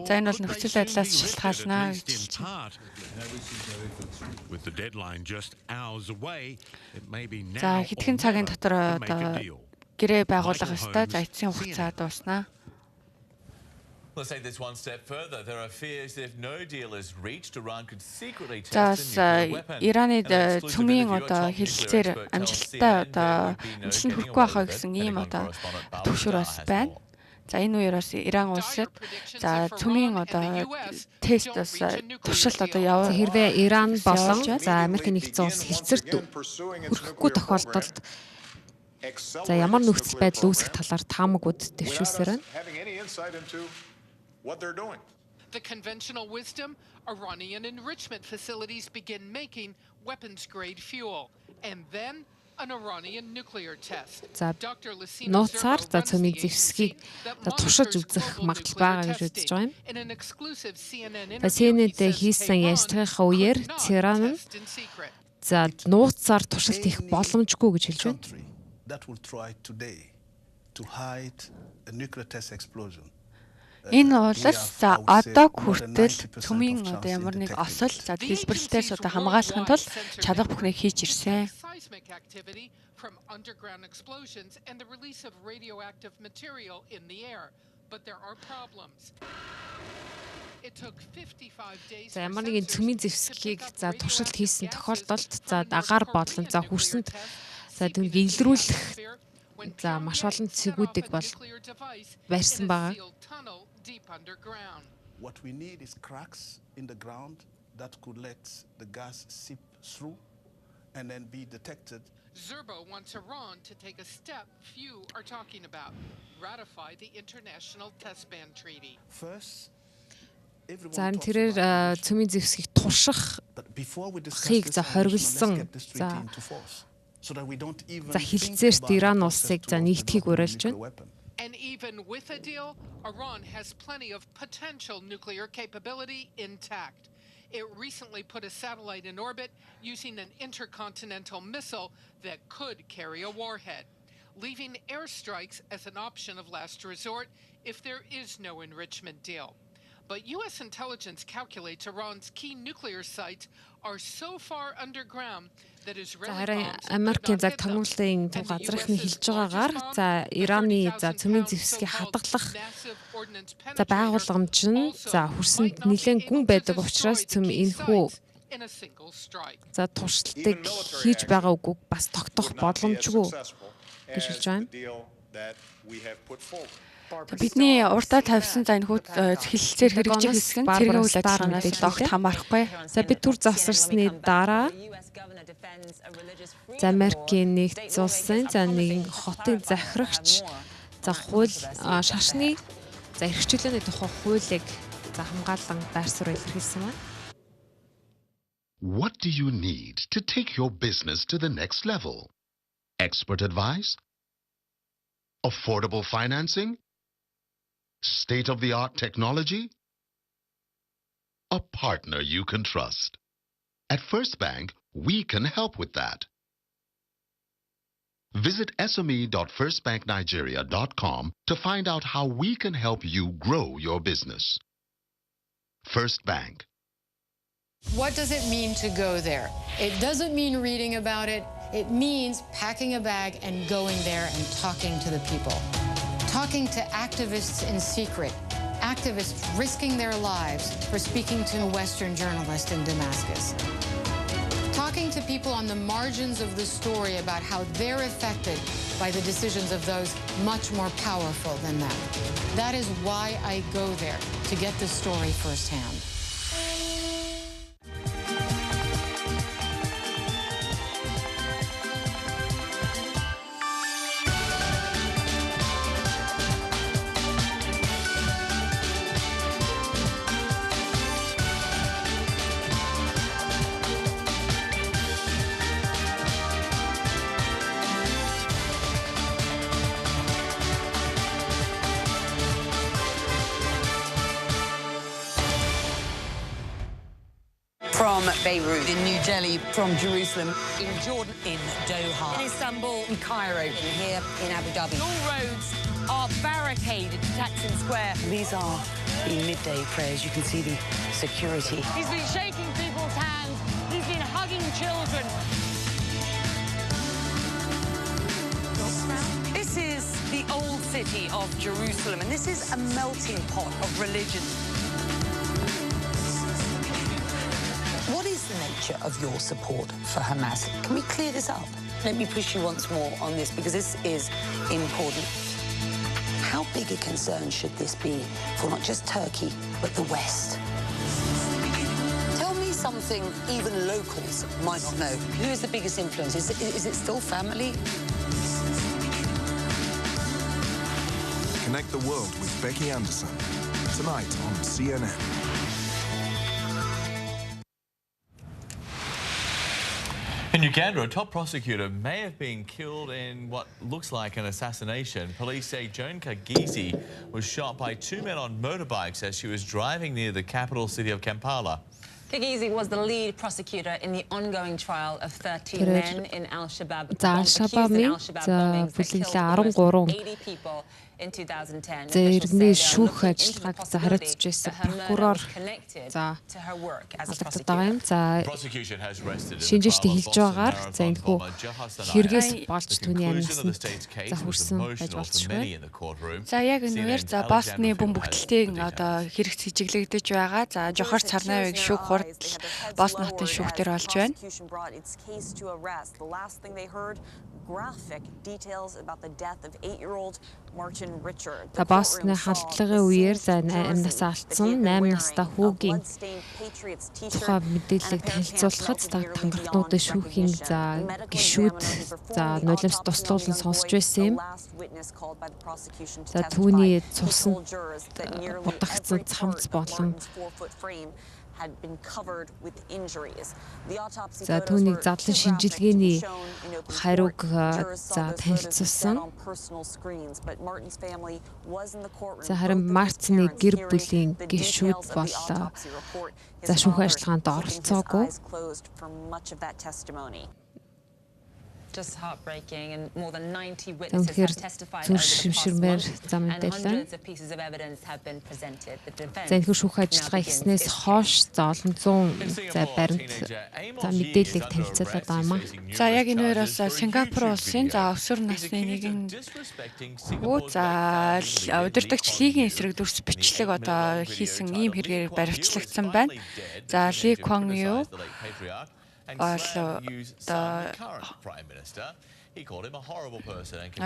За энэ бол нөхцөл байдлаас шалтгаална гэж хэлж байна. За хэдхэн цагийн дотор одоо гэрээ байгуулах ёстой. За эцсийн хугацаа дуусна. Let's take this one step further. There are fears that if no deal is reached, Iran could secretly test За Ираны цөмийн одоо хэлэлцээр амжилттай одоо амжилтанд хүрэхгүй байхаа гэсэн ийм одоо төвшөр бас байна. За энэ үеэр бас Иран улсад за цөмийн одоо тест бас туршилт одоо явуулсан. Хэрвээ Иран болон за Америкийн нэгдсэн улс хэлэлцэрт хүрэхгүй тохиолдолд за ямар нөхцөл байдал үүсэх талаар таамагуд дэвшүүлсээр байна. What they're doing. The conventional wisdom, Iranian enrichment facilities begin making weapons-grade fuel, and then an Iranian nuclear test. Dr. Нууцаар за цөмийн зэвсгийг туршиж үзэх магадлал байгаа гэж үзэж байгаа юм. CNN-д хийсэн ярилцлагынхаа үеэр Tehran за нууцаар туршилт хийх боломжгүй гэж хэлж байна. That will try today to hide a nuclear test explosion. Энэ улс за одоо хүртэл цөмийн одоо ямар нэг осол за дэлбэрэлтээс одоо хамгаалахын тулд чадах бүхнийг хийж ирсэн. From underground explosions and the release of radioactive material in the air, but there are problems. It took 55 days. За ямар нэгэн цөмийн зэвсгийг за туршилт хийсэн тохиолдолд за агаар болон за хүрсэнд за түүнийг илрүүлэх за маш олон цэгүүдийг бол барьсан байгаа. What we need is cracks in the ground that could let the gas seep through and then be detected. Zerbo wants Iran to take a step few are talking about, ratify the International Test Ban Treaty. First, За тэрээр цөмийн зэвсгийг турших хийг за хориглосон за хилцээрт Иран улсыг за нэгтгэхийг уриалж байна. And even with a deal, Iran has plenty of potential nuclear capability intact. It recently put a satellite in orbit using an intercontinental missile that could carry a warhead, leaving airstrikes as an option of last resort if there is no enrichment deal. But U.S. intelligence calculates Iran's key nuclear sites are so far underground that Israeli Америкийн за тагнуулын газрын хэлж байгаагаар за Ираны за цөмийн зэвсгийг хадгалах за байгууламж нь за хүрсэнд нэлээд гүн байдаг учраас цөм энэхүү за туршилтыг хийж байгаа үгүйг бас тогтоох боломжгүй гэж хэлж байна. Бидний уртаа тавьсан за энэ хүү хэлэлцээр хэрэгжих хэсэг нь цэргийн үйл ажиллагаанаас огт хамаарахгүй. За бид түр засарсны дараа за Америкийн нэгдсэн улсын за нэгэн хотын захирагч за хууль шашны за эрхчлөөний тухай хуулийг за хамгаалан байр суурь илэрхийлсэн байна. What do you need to take your business to the next level? Expert advice? Affordable financing? State-of-the-art technology? A partner you can trust. At First Bank, we can help with that. Visit sme.firstbanknigeria.com to find out how we can help you grow your business. First Bank. What does it mean to go there? It doesn't mean reading about it. It means packing a bag and going there and talking to the people. Talking to activists in secret, activists risking their lives for speaking to a Western journalist in Damascus. Talking to people on the margins of the story about how they're affected by the decisions of those much more powerful than them. That is why I go there, to get the story firsthand. From Beirut, in New Delhi, from Jerusalem, in Jordan, in Doha, in Istanbul, in Cairo, and here in Abu Dhabi. All roads are barricaded to Taksim Square. These are the midday prayers. You can see the security. He's been shaking people's hands. He's been hugging children. This is the old city of Jerusalem, and this is a melting pot of religions. What is the nature of your support for Hamas? Can we clear this up? Let me push you once more on this, because this is important. How big a concern should this be for not just Turkey, but the West? Tell me something even locals might not know. Who is the biggest influence? Is it still family? Connect the world with Becky Anderson, tonight on CNN. In Uganda, a top prosecutor may have been killed in what looks like an assassination. Police say Joan Kagizi was shot by two men on motorbikes as she was driving near the capital city of Kampala. Kagizi was the lead prosecutor in the ongoing trial of 13 men in Al-Shabaab. За Al-Shabaab-ийн за бүлэглээ 13 Иргэний шүүх ажиллагааг хариуцж байсан прокурор за алагдаад байгаа юм. За шинжээчдийн хэлж байгаагаар за энэ хүү хэрэгээс болж түүний амь насанд за хүрсэн байж болцшгүй. За яг энэгээр за Бостны бөмбөгтөлтийн одоо хэрэг цэжиглэгдэж байгаа. За Жохор Царнаавыг шүүх хурдл Босн хотын шүүхтэр болж байна. Graphic details about the death of 8-year-old Martin Richard. Та Босны халдлагын үеэр за амь насаа алдсан 8 настай хүүгийн тухай мэдээллийг танилцуулахад тангарахнуудын шүүхийн за гишүүд за нулимс туслуулан сонсч байсан юм. За түүний цусан будагцсан цамц болон had been covered with injuries. The autopsy за түүнийг задлан шинжилгээний хариуг за танилцуулсан. За харин Мартины гэр бүлийн гишүүд боллоо. За шүүх ажиллагаанд оролцоогүй. Just heartbreaking and more than 90 witnesses have testified over the past month and hundreds of pieces of evidence have been presented. The defense. За энэ шүүх ажиллагаа хийснээс хойш за олон зуун за баримт за мэдээллийг танилцуулаад байгаа юм аа. За яг энэ хоёр бас Сингапур улсын за өсвөр насны нэгэн хүү за удирдагч лигийн эсрэг дүрс бичлэг одоо хийсэн ийм хэрэгээр баривчлагдсан байна. За Ли Кван Ю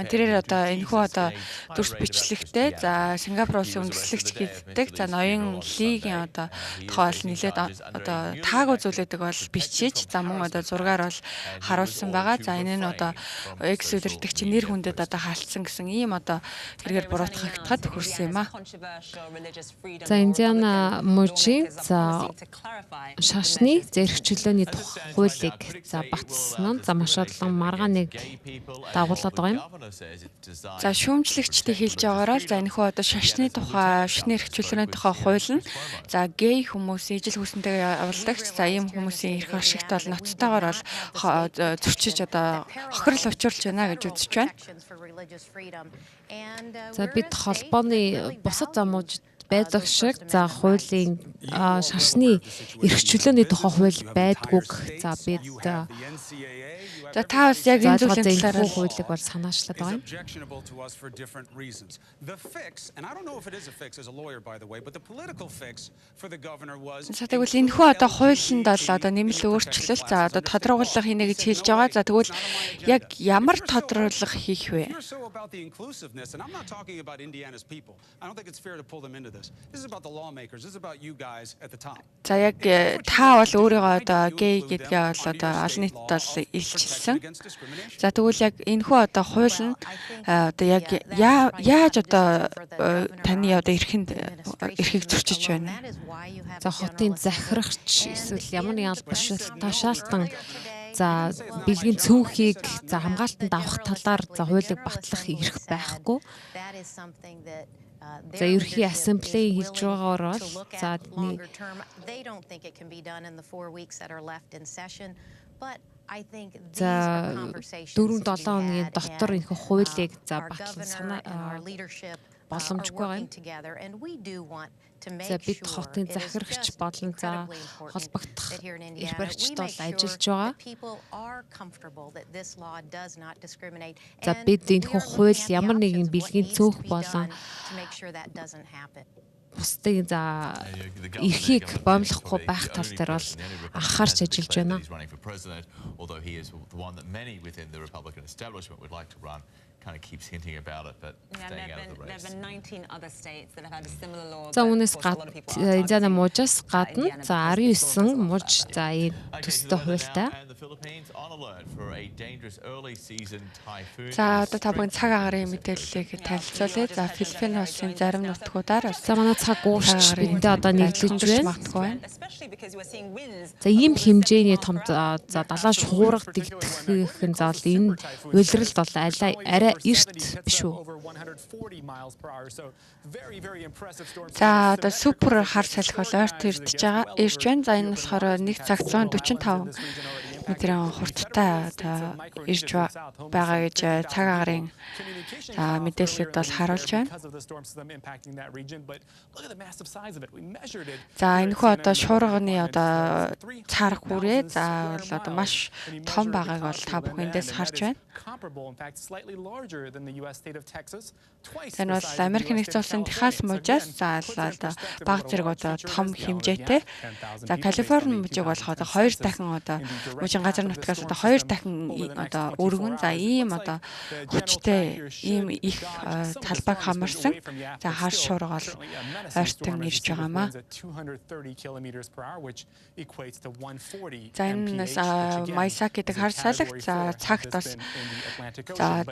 тэрээр одоо энэхүү одоо дүрс бичлэгтэй за Сингапур улсын үндэслэгч гэдэг за ноён лигийн одоо тухай нэлээд одоо таагүй зүйлүүдийг бол бичиж за мөн одоо зургаар бол харуулсан байгаа. За энэ нь одоо экс удирдагчийн нэр хүндэд одоо хаалтсан гэсэн ийм одоо хэрэгээр буруутгагдахад хүрсэн юм аа. За Индиана мужийн за шашны зэрэгчлөөний тухай хуулийг за батсан нь за маш олон маргааныг дагуулад байгаа юм. За шүүмжлэгчтэй хэлж байгаараа за энэхүү одоо шашны тухай, шашны эрхчлөөний тухай хууль нь за гей хүмүүс, ижил хүсэнтэйгээ явуулдагч за ийм хүмүүсийн эрх ашигт бол ноцтойгоор бол зөрчиж одоо хохирол учруулж байна гэж үзэж байна. За бид холбооны бусад замууд байдаг шиг за хуулийн шашны эрхчлөөний тухай хууль байдгүйг за бид за та бас яг энэ зүйлийн талаар хуулийг бол санаачлаад байгаа юм. За тэгвэл энэхүү одоо хуулинд бол одоо нэмэлт өөрчлөлт за одоо тодорхойлох хийнэ гэж хэлж байгаа. За тэгвэл яг ямар тодорхойлох хийх вэ? За яг та бол өөрийгөө одоо гей гэдгээ бол одоо олон нийтэд бол илчилсэн. За тэгвэл яг энэхүү одоо хууль нь одоо яг яаж одоо таны одоо эрхийг зөрчиж байна? За хотын захирагч эсвэл ямар нэгэн албан тушаалтан за бэлгийн цөөнхийг за хамгаалтанд авах талаар за хуулийг батлах эрх байхгүй. За ерхий ассамблеийн хэлж байгаагаар бол за за 4-7 хоногийн дотор энэ хуулийг за батлан санаа боломжгүй байгаа юм. За бид хотын захирагч болон за холбогдох эрх баригчид бол ажиллаж байгаа. За бид энэ хууль ямар нэгэн бэлгийн цөөх болон бусдыг за эрхийг боомлохгүй байх тал дээр бол анхаарч ажиллаж байна. Kind of keeps hinting about it, but staying out of the race. There have been 19 other states that have had a similar law. За үүнээс Индиана мужаас гадна за 19 муж за энэ төстэй хуультай. За одоо та бүхэн цаг агарын мэдээллийг танилцуулъя. За Филиппин улсын зарим нутгуудаар за манай цаг уурч бидэндээ одоо нэглэж байна. За ийм хэмжээний том за далайн шуурга дэгдэх нь заавал энэ улиралд бол арай эрт биш үү? За одоо супер хар салхи бол ойрт ирж байна. За энэ болохоор 1 цаг 145 мэдрэн хурдтай ирж байгаа гэж цаг агарын мэдээлэлд бол харуулж байна. За энэхүү одоо шуурганы одоо царах бүрээ за бол одоо маш том байгааг бол та бүхэн эндээс харж байна. Энэ бол Америк нэгдсэн улсын Техас мужаас за одоо бага зэрэг одоо том хэмжээтэй. За Калифорни мужийг болох одоо 2 дахин одоо мужийн газар нутгаас одоо 2 дахин одоо өргөн за ийм одоо хүчтэй ийм их талбайг хамарсан. За хар шуурга бол ойртон ирж байгаамаа. За энэ Майсак гэдэг хар салхи за цагт бас за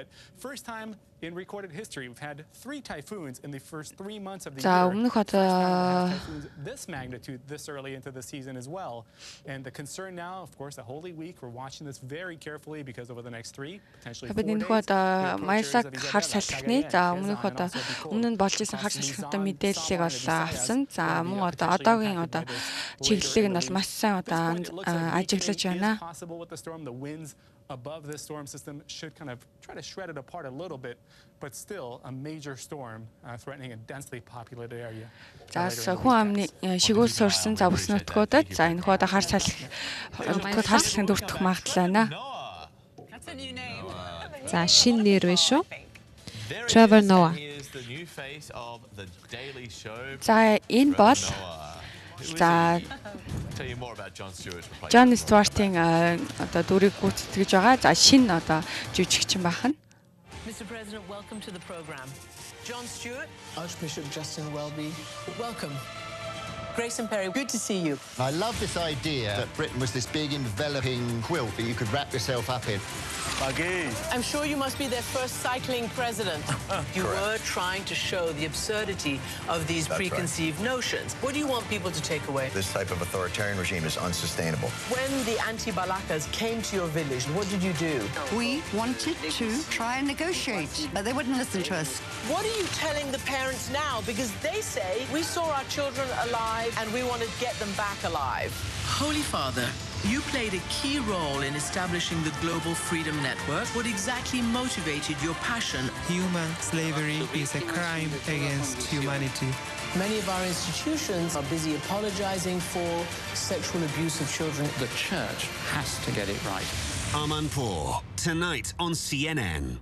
in recorded history, we've had 3 typhoons in the first 3 months of the year. Өмнөх одоо this magnitude this early into the season as well. And the concern now, of course, the Holy Week, we're watching this very carefully because over the next 3, potentially 4 days. Энэхүү одоо Майсак хар салхины за өмнөх одоо өмнө нь болж исэн хар салхитай мэдээллийг бол авсан. За мөн одоо одоогийн одоо чиглэлийг нь бол маш сайн одоо ажиглаж байна. Above this storm system should kind of try to shred it apart a little bit, but still a major storm threatening a densely populated area. За хүн амны шигүүл суурсан за бүс нутгуудад за энэ хоо хар салхи нутгууд хар салхинд өртөх магадлал байна. За шинэ нэр вэ шүү. Trevor Noah. За энэ бол за John Stewart-ийн одоо дүрийг гүйцэтгэж байгаа. За шинэ одоо жүжигчин бахан. Mr. President, welcome to the program. John Stewart, Archbishop Justin Welby, welcome. Grace and Perry, good to see you. I love this idea that Britain was this big enveloping quilt that you could wrap yourself up in. I'm sure you must be their first cycling president. You were trying to show the absurdity of these preconceived notions. What do you want people to take away? This type of authoritarian regime is unsustainable. When the anti-Balakas came to your village, what did you do? We wanted to try and negotiate, but they wouldn't listen to us. What are you telling the parents now? Because they say, we saw our children alive and we want to get them back alive. Holy Father, you played a key role in establishing the Global Freedom Network. What exactly motivated your passion? Human slavery is a crime against humanity. Many of our institutions are busy apologizing for sexual abuse of children. The church has to get it right. Amanpour, tonight on CNN.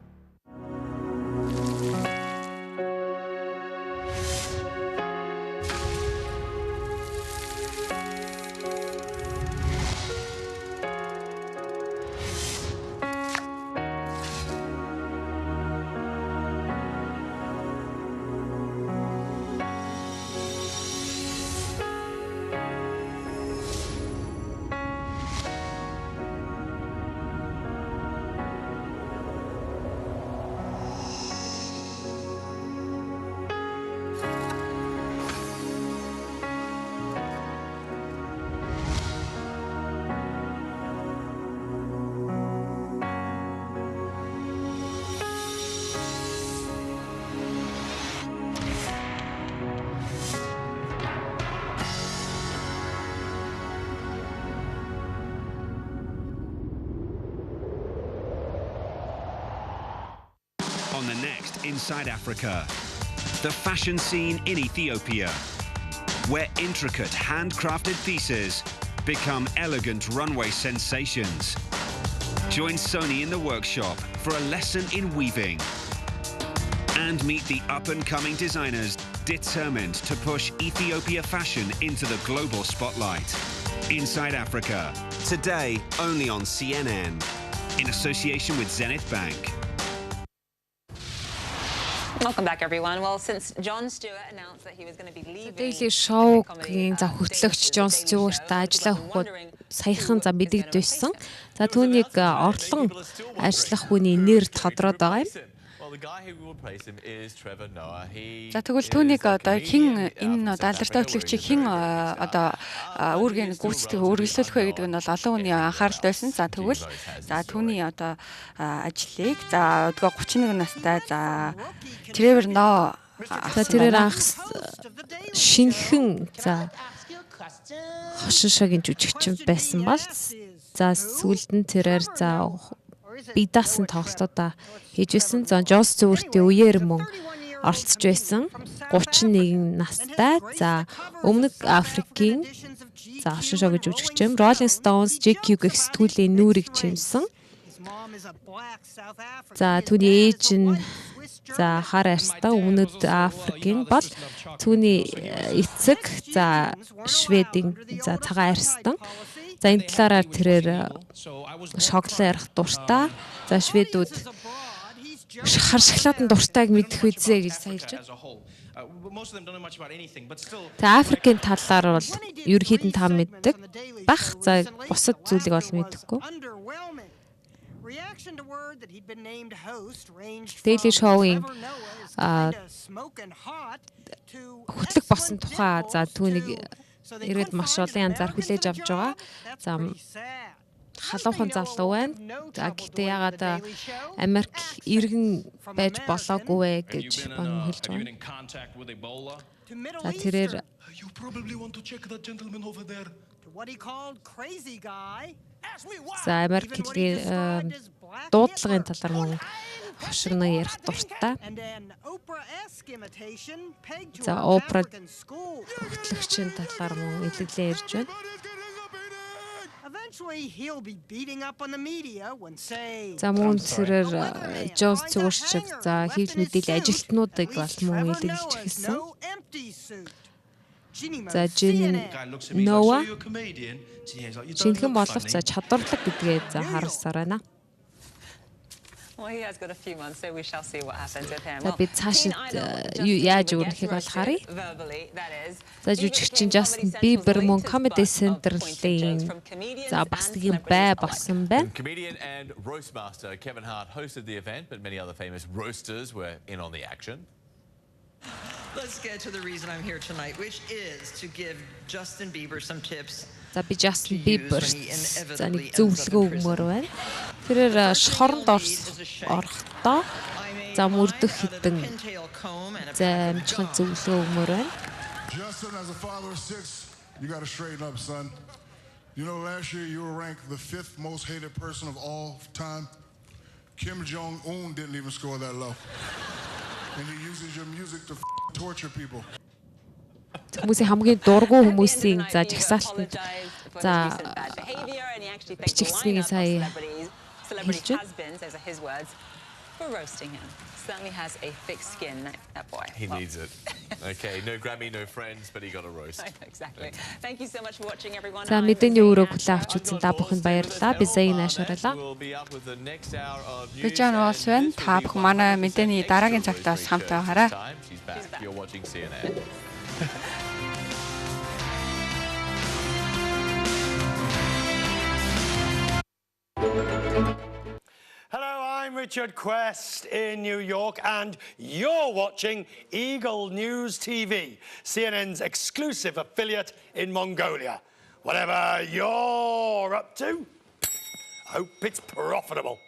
On the next Inside Africa, the fashion scene in Ethiopia, where intricate handcrafted pieces become elegant runway sensations. Join Sony in the workshop for a lesson in weaving and meet the up-and-coming designers determined to push Ethiopia fashion into the global spotlight. Inside Africa, today only on CNN, in association with Zenith Bank. Welcome back, everyone. Well, since Jon Stewart announced that he was going to be leaving, Daily Show-гийн за хөтлөгч Jon Stewart ажлаа өгөхөд саяхан за мэдэгдсэн. За түүнийг орлон ажиллах хүний нэр тодроод байгаа юм. За тэгвэл түүнийг одоо хэн энэ алдартай хөтлөгчийг хэн одоо үүргийг гүйцэтгэх үргэлжлүүлэх вэ гэдэг нь бол олон хүний анхаарал байсан. За тэгвэл за түүний одоо ажлыг за 31 настай за Trevor Noah за тэрээр анх шинхэн за хошин шогийн жүжигчин байсан бол За сүүлд нь тэрээр за би даасан тоглолтуудаа хийжсэн. За Джонс зүвэртийн үеэр мөн оролцож байсан 31 настай. За Өмнөд Африкийн за оршин шогож жүжигчин Rolling Stones GQ гэх сэтгүүлийн нүүрийг чимсэн. За түүний ээж нь за хар арьстай Өмнөд Африкийн бол түүний эцэг за Шведийн за цагаан арьстан. За энэ талаараа тэрээр шоколад ярих дуртай. За шведүүд хар шоколадын дуртайг мэдэх үзье гэж саялж байна. За Африкийн талаар бол ерөнхийдөө та мэддэг бах. За бусад зүйлийг бол мэдэхгүй. Daily Show-ийн хөтлөг болсон тухай за түүнийг ирээд маш олон янзаар хүлээж авч байгаа. За халуухан залуу байна. За гэхдээ ягаад Америк иргэн байж болоогүй вэ гэж хэлж байгаа. За тэрээр за Америк дуудлагын талаар мөн хошигно ярих дуртай. За опера хөтлөгчийн талаар мөн илэглээ ярьж байна. За мөн тэрээр Джонс зүгшиг за хэвлэл мэдээллийн ажилтнуудыг бол мөн илэглэж эхэлсэн. За Нова шинхэн боловч за чадварлаг гэдгээ за харуулсаар байна. За би цааш яаж өөрөхийг бол харъя. За жүжигчин Justin Bieber мөн Comedy Central-ийн за бас нэг юм бай болсон байна. Comedian and roast master Kevin Hart hosted the event, but many other famous roasters were in on the action. Let's get to the reason I'm here tonight, which is to give Justin Bieber some tips. За би Justin Bieber за нэг зөвлөгөө өгмөр байна. Тэрээр шоронд орохдоо за мөрдөх хитэн за амжхан зөвлөгөө өгмөр байна. Justin, as a father of 6, you got to straighten up, son. You know, last year you were ranked the 5th most hated person of all time. Kim Jong-un didn't even score that low. And he uses your music to torture people. Хүмүүсийн хамгийн дургу хүмүүсийн за жагсаалтанд за бичигдсэнийг сая хэлж байна. Certainly has a thick skin, that boy. He needs it. Okay, no Grammy, no friends, but he got a roast. Exactly. Thank you so much for watching, everyone. За мэдээний өрөө хүлээн авч үзсэн та бүхэнд баярлалаа. Би Зайн ашиглалаа. Би Жан Уолс байна. Та бүхэн манай мэдээний дараагийн цагтаас хамтаа хараа. You're watching CNN. Hello, I'm Richard Quest in New York, and you're watching Eagle News TV, CNN's exclusive affiliate in Mongolia. Whatever you're up to, I hope it's profitable.